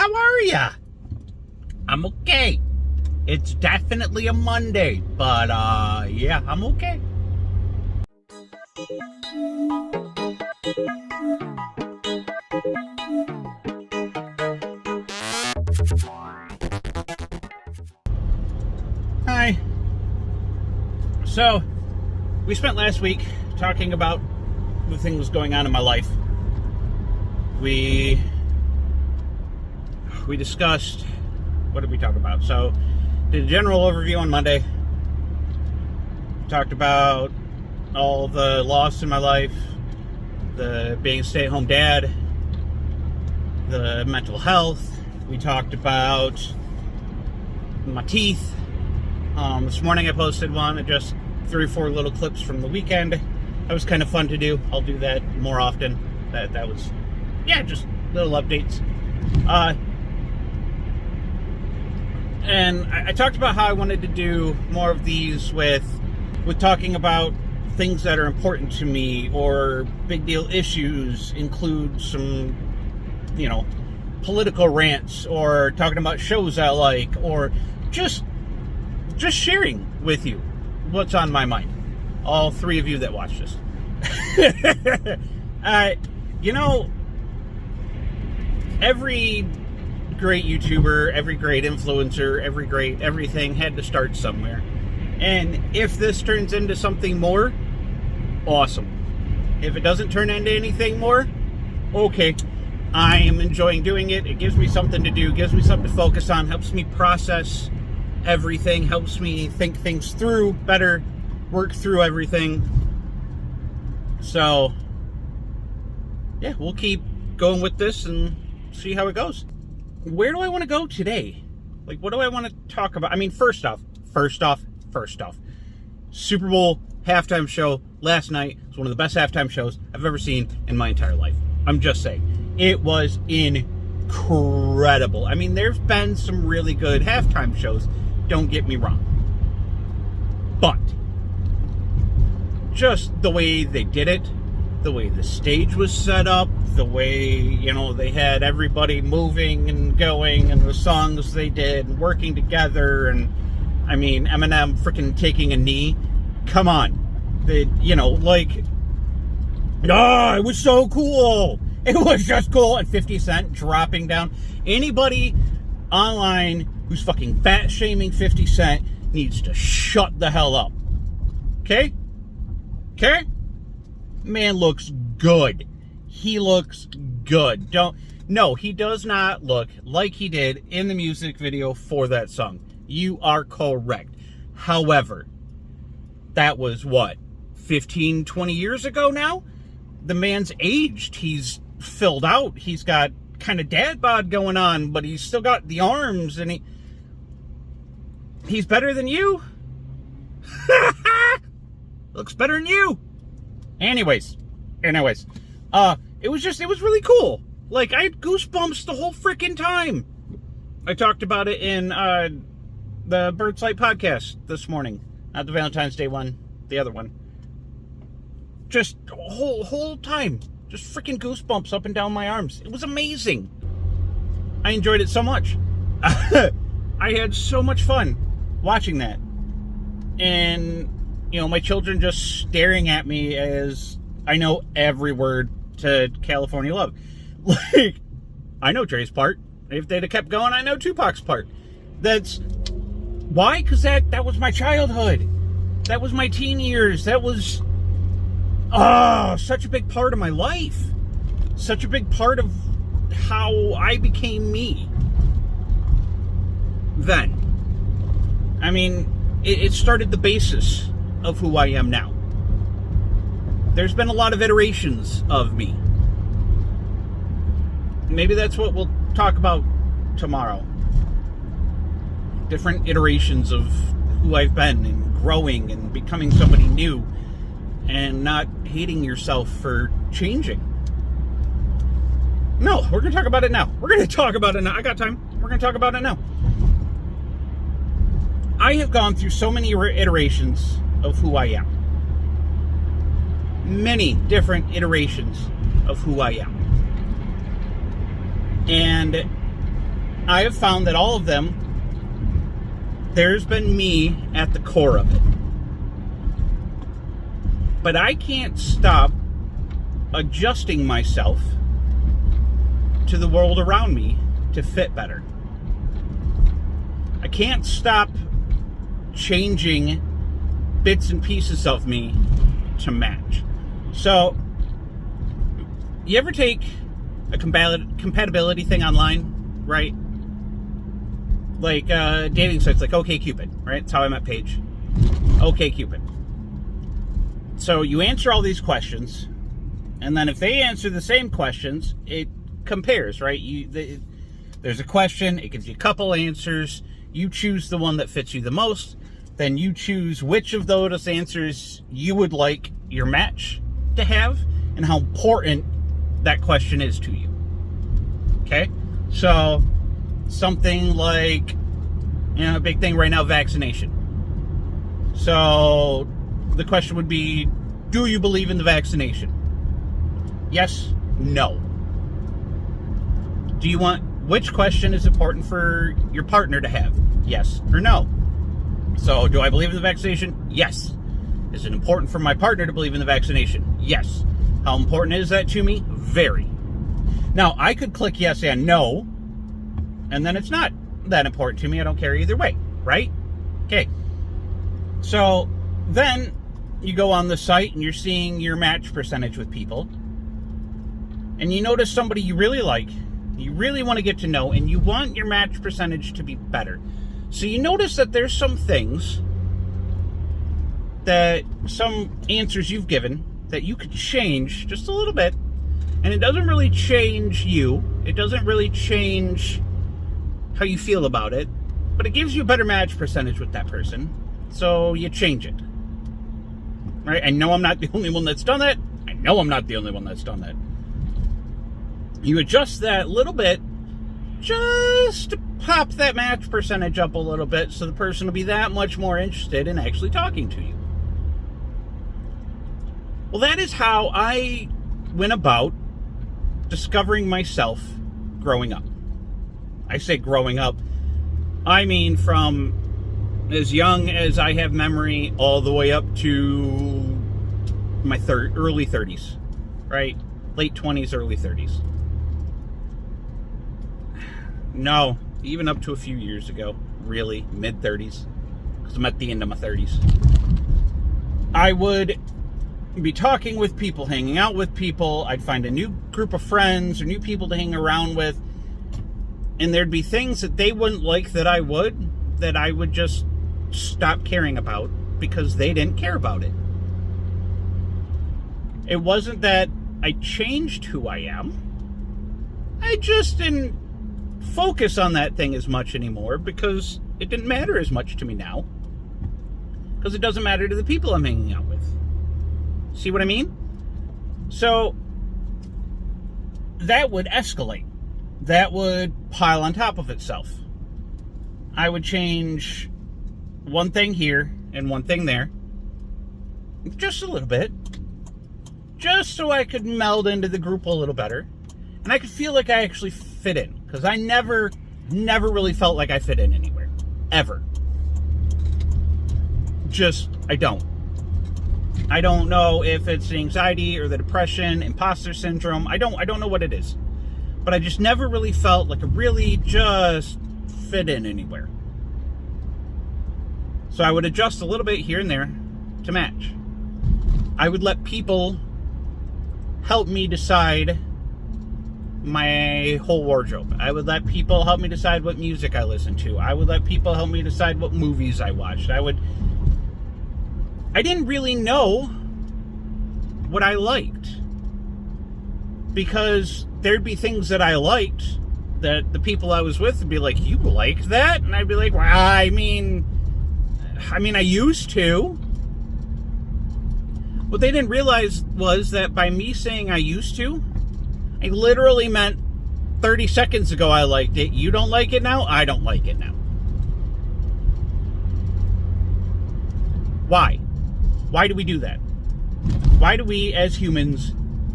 how are ya? I'm okay. It's definitely a Monday, but yeah, I'm okay. Hi. So, we spent last week talking about the things going on in my life. We discussed, what did we talk about? So, did a general overview on Monday. Talked about all the loss in my life, the being a stay-at-home dad, the mental health. We talked about my teeth. This morning I posted one, just 3 or 4 little clips from the weekend. That was kind of fun to do. I'll do that more often. That was, yeah, just little updates. And I talked about how I wanted to do more of these with talking about things that are important to me or big deal issues, include some, political rants, or talking about shows I like, or just sharing with you what's on my mind. All 3 of you that watch this. Every great YouTuber, every great influencer, every great everything had to start somewhere. And if this turns into something more, awesome. If it doesn't turn into anything more, okay. I am enjoying doing it. It gives me something to do, gives me something to focus on, helps me process everything, helps me think things through better, work through everything. So, yeah, we'll keep going with this and see how it goes. Where do I want to go today? Like, what do I want to talk about? I mean, first off, Super Bowl halftime show last night was one of the best halftime shows I've ever seen in my entire life. I'm just saying. It was incredible. I mean, there's been some really good halftime shows, don't get me wrong. But just the way they did it, the way the stage was set up, the way, they had everybody moving and going, and the songs they did, and working together, and, I mean, Eminem freaking taking a knee. Come on. It was so cool. It was just cool. And 50 Cent dropping down. Anybody online who's fucking fat shaming 50 Cent needs to shut the hell up. Okay? Okay? Man looks good. He looks good. No, he does not look like he did in the music video for that song. You are correct. However, that was 15, 20 years ago now? The man's aged. He's filled out. He's got kind of dad bod going on, but he's still got the arms, and he's better than you. Looks better than you. Anyways, it was really cool. Like, I had goosebumps the whole freaking time. I talked about it in the Bird Sight podcast this morning. Not the Valentine's Day one, the other one. Just whole time. Just freaking goosebumps up and down my arms. It was amazing. I enjoyed it so much. I had so much fun watching that. And, my children just staring at me as I know every word to California Love. Like, I know Dre's part. If they'd have kept going, I know Tupac's part. That's why? Because that was my childhood. That was my teen years. That was such a big part of my life. Such a big part of how I became me. Then. I mean, it started the basis of who I am now. There's been a lot of iterations of me. Maybe that's what we'll talk about tomorrow. Different iterations of who I've been, and growing and becoming somebody new, and not hating yourself for changing. No, we're going to talk about it now. I got time. We're going to talk about it now. I have gone through so many iterations of who I am. Many different iterations of who I am. And I have found that all of them, there's been me at the core of it. But I can't stop adjusting myself to the world around me to fit better. I can't stop changing bits and pieces of me to match. So, you ever take a compatibility thing online, right? Like dating sites like OkCupid, right? That's how I met Paige. OkCupid. So you answer all these questions, and then if they answer the same questions, it compares, right? There's a question, it gives you a couple answers, you choose the one that fits you the most, then you choose which of those answers you would like your match to have, and how important that question is to you. Okay? So, something like, a big thing right now, vaccination. So, the question would be, do you believe in the vaccination? Yes, no. Which question is important for your partner to have? Yes or no? So, do I believe in the vaccination? Yes. Is it important for my partner to believe in the vaccination? Yes. How important is that to me? Very. Now, I could click yes and no, and then it's not that important to me. I don't care either way, right? Okay. So, then you go on the site and you're seeing your match percentage with people, and you notice somebody you really like, you really want to get to know, and you want your match percentage to be better. So you notice that there's some things, some answers you've given that you could change just a little bit, and it doesn't really change you. It doesn't really change how you feel about it, but it gives you a better match percentage with that person, so you change it. Right? I know I'm not the only one that's done that. I know I'm not the only one that's done that. You adjust that little bit just to pop that match percentage up a little bit so the person will be that much more interested in actually talking to you. Well, that is how I went about discovering myself growing up. I say growing up, I mean from as young as I have memory all the way up to my early 30s, right? Late 20s, early 30s. No, even up to a few years ago, really, mid-30s, because I'm at the end of my 30s. I would be talking with people, hanging out with people. I'd find a new group of friends or new people to hang around with, and there'd be things that they wouldn't like that I would just stop caring about because they didn't care about it. It wasn't that I changed who I am. I just didn't focus on that thing as much anymore because it didn't matter as much to me now. Because it doesn't matter to the people I'm hanging out with. See what I mean? So, that would escalate. That would pile on top of itself. I would change one thing here and one thing there. Just a little bit. Just so I could meld into the group a little better. And I could feel like I actually fit in. Because I never really felt like I fit in anywhere. Ever. I don't. I don't know if it's the anxiety or the depression, imposter syndrome. I don't know what it is. But I just never really felt like I really just fit in anywhere. So I would adjust a little bit here and there to match. I would let people help me decide my whole wardrobe. I would let people help me decide what music I listen to. I would let people help me decide what movies I watched. I didn't really know what I liked. Because there'd be things that I liked that the people I was with would be like, you like that? And I'd be like, well, I mean, I used to. What they didn't realize was that by me saying I used to, I literally meant 30 seconds ago I liked it. You don't like it now? I don't like it now. Why? Why do we do that? Why do we, as humans,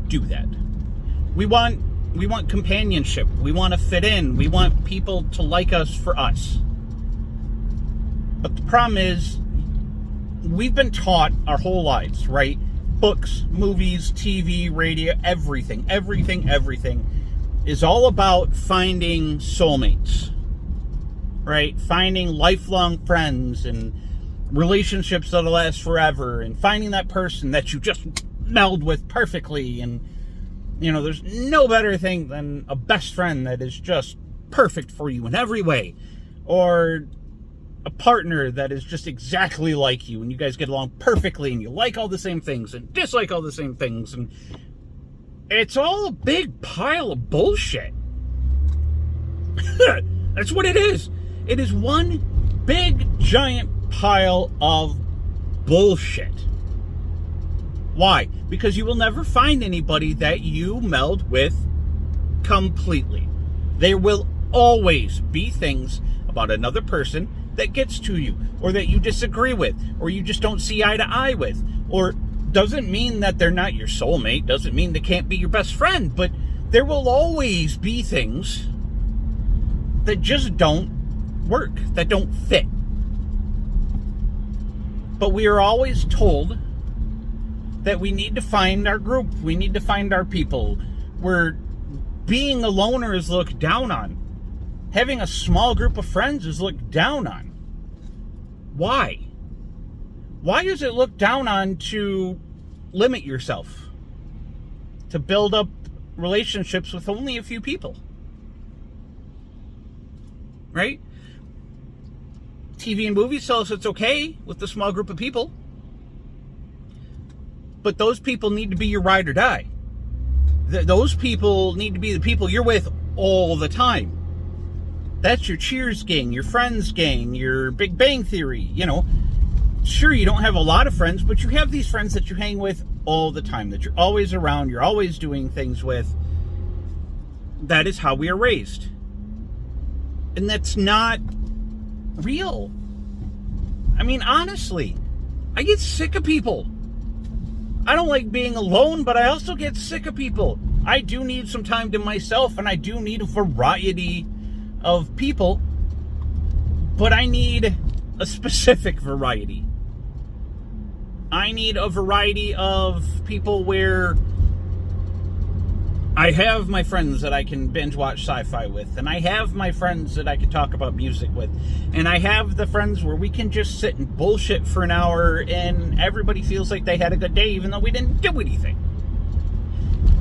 do that? We want We want companionship. We want to fit in. We want people to like us for us. But the problem is, we've been taught our whole lives, right? Books, movies, TV, radio, everything is all about finding soulmates, right? Finding lifelong friends and relationships that'll last forever, and finding that person that you just meld with perfectly. And, there's no better thing than a best friend that is just perfect for you in every way, or a partner that is just exactly like you, and you guys get along perfectly, and you like all the same things and dislike all the same things, and it's all a big pile of bullshit. That's what it is. It is one big giant pile of bullshit. Why? Because you will never find anybody that you meld with completely. There will always be things about another person that gets to you, or that you disagree with, or you just don't see eye to eye with. Or doesn't mean that they're not your soulmate, doesn't mean they can't be your best friend, but there will always be things that just don't work, that don't fit. But we are always told that we need to find our group, we need to find our people, where being a loner is looked down on. Having a small group of friends is looked down on. Why? Why is it looked down on to limit yourself? To build up relationships with only a few people? Right? TV and movies tell us it's okay with the small group of people. But those people need to be your ride or die. Those people need to be the people you're with all the time. That's your Cheers gang, your Friends gang, your Big Bang Theory, Sure, you don't have a lot of friends, but you have these friends that you hang with all the time, that you're always around, you're always doing things with. That is how we are raised. And that's not real. I mean, honestly, I get sick of people. I don't like being alone, but I also get sick of people. I do need some time to myself, and I do need a variety of people, but I need a specific variety. I need a variety of people where I have my friends that I can binge watch sci-fi with, and I have my friends that I can talk about music with, and I have the friends where we can just sit and bullshit for an hour and everybody feels like they had a good day even though we didn't do anything.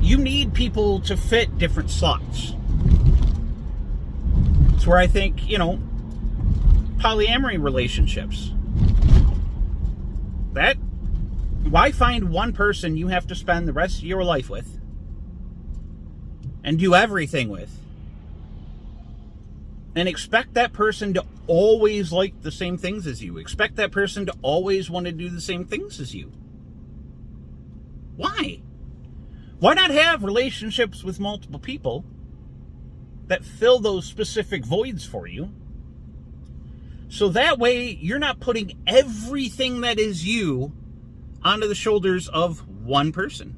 You need people to fit different slots. It's where I think, polyamory relationships. Why find one person you have to spend the rest of your life with and do everything with, and expect that person to always like the same things as you? Expect that person to always want to do the same things as you? Why? Why not have relationships with multiple people that fill those specific voids for you? So that way, you're not putting everything that is you onto the shoulders of one person.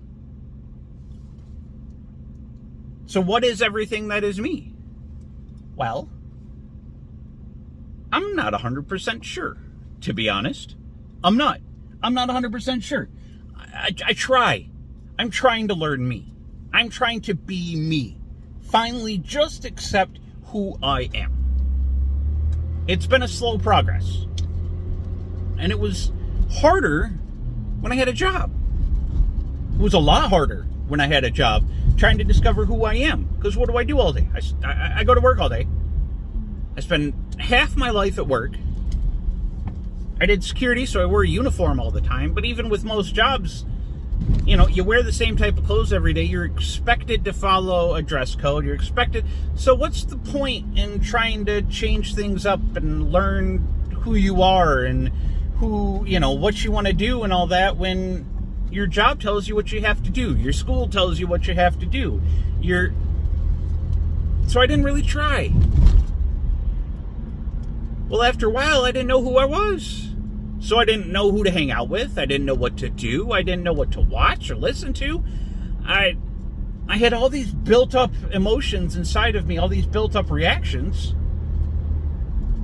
So what is everything that is me? Well, I'm not 100% sure, to be honest. I'm not 100% sure. I try. I'm trying to learn me. I'm trying to be me. Finally, just accept who I am. It's been a slow progress. And it was harder when I had a job. It was a lot harder when I had a job, trying to discover who I am. Because what do I do all day? I go to work all day. I spend half my life at work. I did security, so I wore a uniform all the time. But even with most jobs, you wear the same type of clothes every day. You're expected to follow a dress code. You're expected. So what's the point in trying to change things up and learn who you are and who, what you want to do and all that, when your job tells you what you have to do? Your school tells you what you have to do. So I didn't really try. Well, after a while, I didn't know who I was. So I didn't know who to hang out with. I didn't know what to do. I didn't know what to watch or listen to. I had all these built-up emotions inside of me, all these built-up reactions,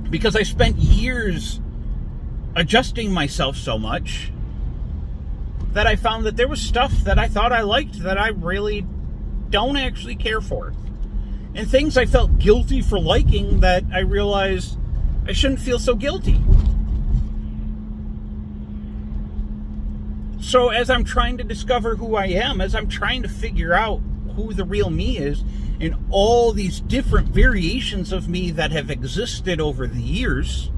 because I spent years adjusting myself so much that I found that there was stuff that I thought I liked that I really don't actually care for. And things I felt guilty for liking that I realized I shouldn't feel so guilty. So as I'm trying to discover who I am, as I'm trying to figure out who the real me is, and all these different variations of me that have existed over the years,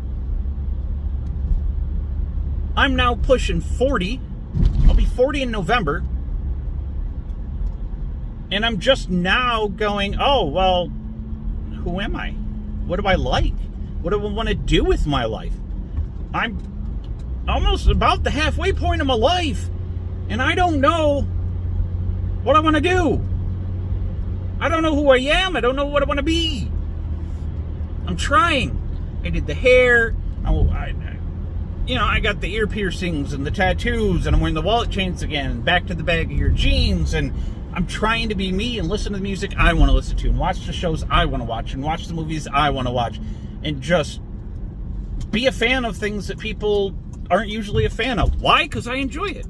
I'm now pushing 40. I'll be 40 in November. And I'm just now going, oh, well, who am I? What do I like? What do I want to do with my life? I'm almost about the halfway point of my life, and I don't know what I want to do. I don't know who I am. I don't know what I want to be. I'm trying. I did the hair. I got the ear piercings and the tattoos, and I'm wearing the wallet chains again, back to the bag of your jeans, and I'm trying to be me and listen to the music I want to listen to, and watch the shows I want to watch, and watch the movies I want to watch, and just be a fan of things that people aren't usually a fan of. Why? Because I enjoy it.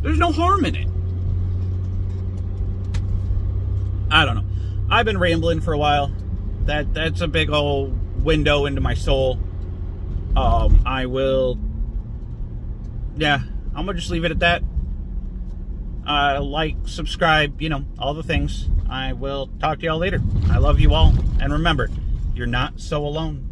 There's no harm in it. I don't know. I've been rambling for a while. That's a big old window into my soul. I'm gonna just leave it at that. Like, subscribe, all the things. I will talk to y'all later. I love you all. And remember, you're not so alone.